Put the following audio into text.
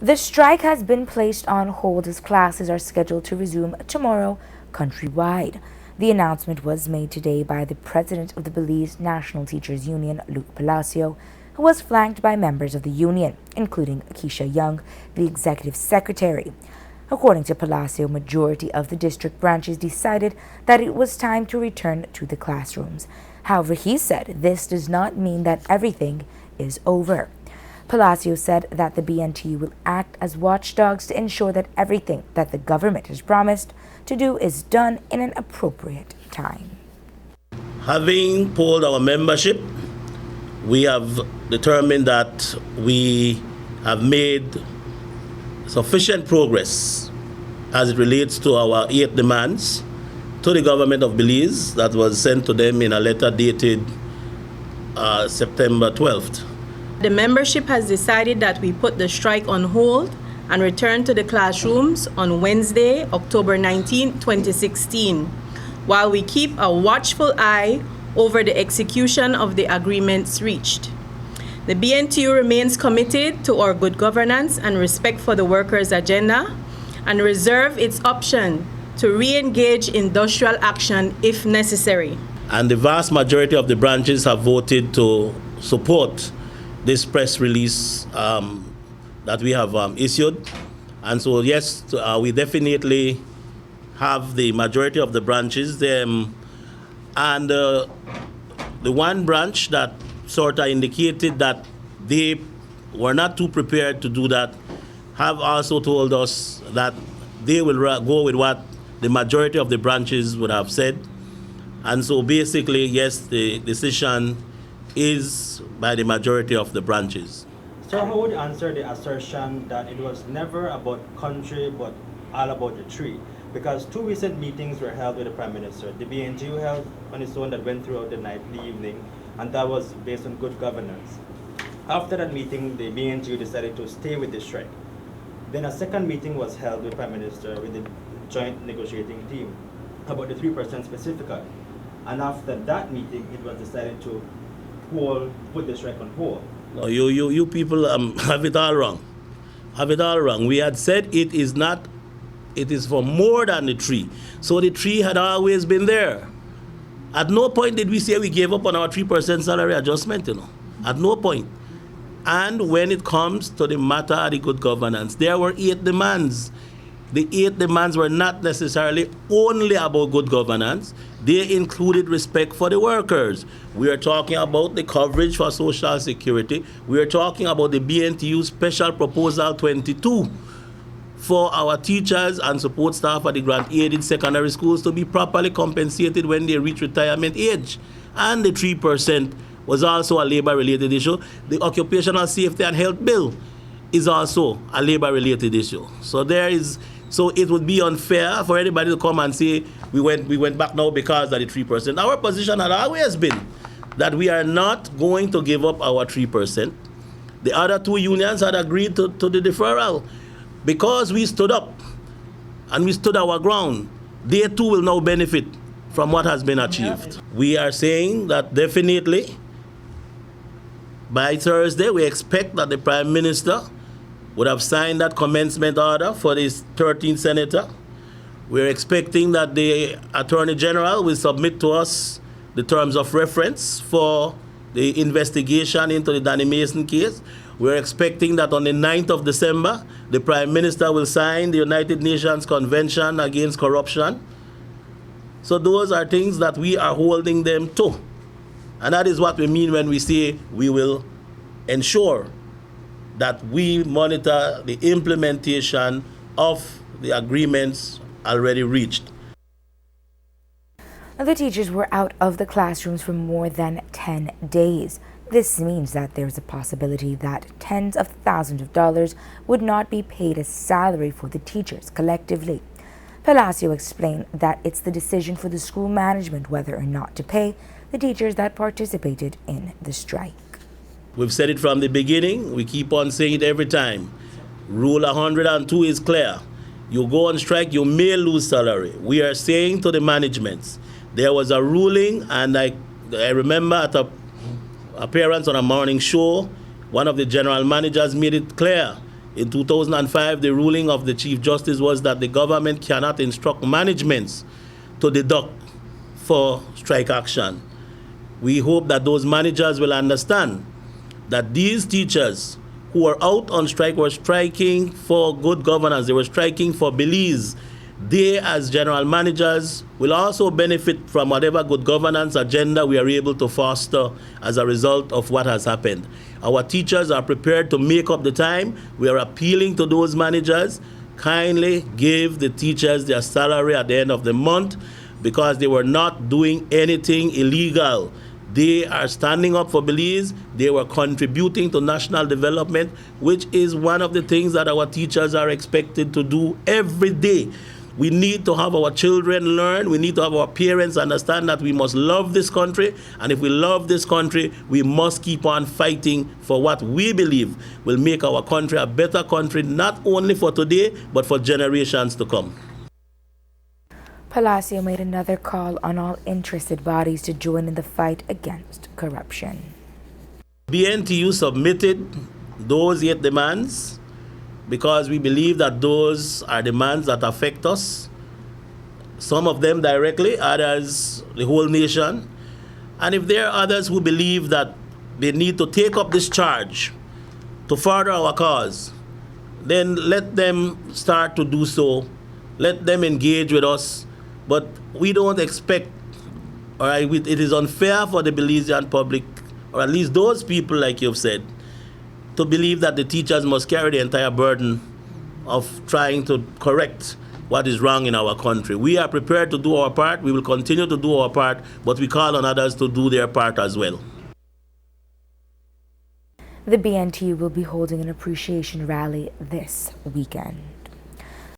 The strike has been placed on hold as classes are scheduled to resume tomorrow countrywide. The announcement was made today by the president of the Belize National Teachers Union, Luke Palacio, who was flanked by members of the union, including Keisha Young, the executive secretary. According to Palacio, majority of the district branches decided that it was time to return to the classrooms. However, he said this does not mean that everything is over. Palacio said that the BNTU will act as watchdogs to ensure that everything that the government has promised to do is done in an appropriate time. Having polled our membership, we have determined that we have made sufficient progress as it relates to our 8 demands to the government of Belize that was sent to them in a letter dated September 12th. The membership has decided that we put the strike on hold and return to the classrooms on Wednesday, October 19, 2016, while we keep a watchful eye over the execution of the agreements reached. The BNTU remains committed to our good governance and respect for the workers' agenda and reserve its option to re-engage industrial action if necessary. And the vast majority of the branches have voted to support this press release that we have issued. And so, yes, we definitely have the majority of the branches. And the one branch that sort of indicated that they were not too prepared to do that have also told us that they will go with what the majority of the branches would have said. And so basically, yes, the decision is by the majority of the branches. Sir, how would you answer the assertion that it was never about country but all about the tree? Because 2 recent meetings were held with the Prime Minister. The BNTU held on its own that went throughout the night, the evening, and that was based on good governance. After that meeting, the BNTU decided to stay with the strike. Then a second meeting was held with the Prime Minister with the joint negotiating team about the 3% specifically. And after that meeting, it was decided to put the strike on hold. No, you people have it all wrong. Have it all wrong. We had said it is for more than the tree. So the tree had always been there. At no point did we say we gave up on our 3% salary adjustment, At no point. And when it comes to the matter of the good governance, there were 8 demands. The 8 demands were not necessarily only about good governance. They included respect for the workers. We are talking about the coverage for Social Security. We are talking about the BNTU Special Proposal 22 for our teachers and support staff at the grant-aided secondary schools to be properly compensated when they reach retirement age. And the 3% was also a labor-related issue. The Occupational Safety and Health Bill is also a labor-related issue. So it would be unfair for anybody to come and say we went back now because of the 3%. Our position had always been that we are not going to give up our 3%. The other 2 unions had agreed to the deferral because we stood up and we stood our ground. They too will now benefit from what has been achieved. We are saying that definitely by Thursday we expect that the Prime Minister would have signed that commencement order for this 13th senator. We're expecting that the Attorney General will submit to us the terms of reference for the investigation into the Danny Mason case. We're expecting that on the 9th of December, the Prime Minister will sign the United Nations Convention Against Corruption. So those are things that we are holding them to. And that is what we mean when we say we will ensure that we monitor the implementation of the agreements already reached. The teachers were out of the classrooms for more than 10 days. This means that there's a possibility that tens of thousands of dollars would not be paid as salary for the teachers collectively. Palacio explained that it's the decision for the school management whether or not to pay the teachers that participated in the strike. We've said it from the beginning. We keep on saying it every time. Rule 102 is clear. You go on strike, you may lose salary. We are saying to the managements, there was a ruling, and I remember at appearance on a morning show, one of the general managers made it clear. In 2005, the ruling of the Chief Justice was that the government cannot instruct managements to deduct for strike action. We hope that those managers will understand that these teachers who were out on strike were striking for good governance. They were striking for Belize. They, as general managers, will also benefit from whatever good governance agenda we are able to foster as a result of what has happened. Our teachers are prepared to make up the time. We are appealing to those managers, kindly give the teachers their salary at the end of the month, because they were not doing anything illegal. They are standing up for Belize. They were contributing to national development, which is one of the things that our teachers are expected to do every day. We need to have our children learn. We need to have our parents understand that we must love this country. And if we love this country, we must keep on fighting for what we believe will make our country a better country, not only for today, but for generations to come. Palacio made another call on all interested bodies to join in the fight against corruption. BNTU submitted those 8 demands because we believe that those are demands that affect us, some of them directly, others the whole nation. And if there are others who believe that they need to take up this charge to further our cause, then let them start to do so. Let them engage with us. But we don't expect, it is unfair for the Belizean public, or at least those people, like you've said, to believe that the teachers must carry the entire burden of trying to correct what is wrong in our country. We are prepared to do our part. We will continue to do our part, but we call on others to do their part as well. The BNTU will be holding an appreciation rally this weekend.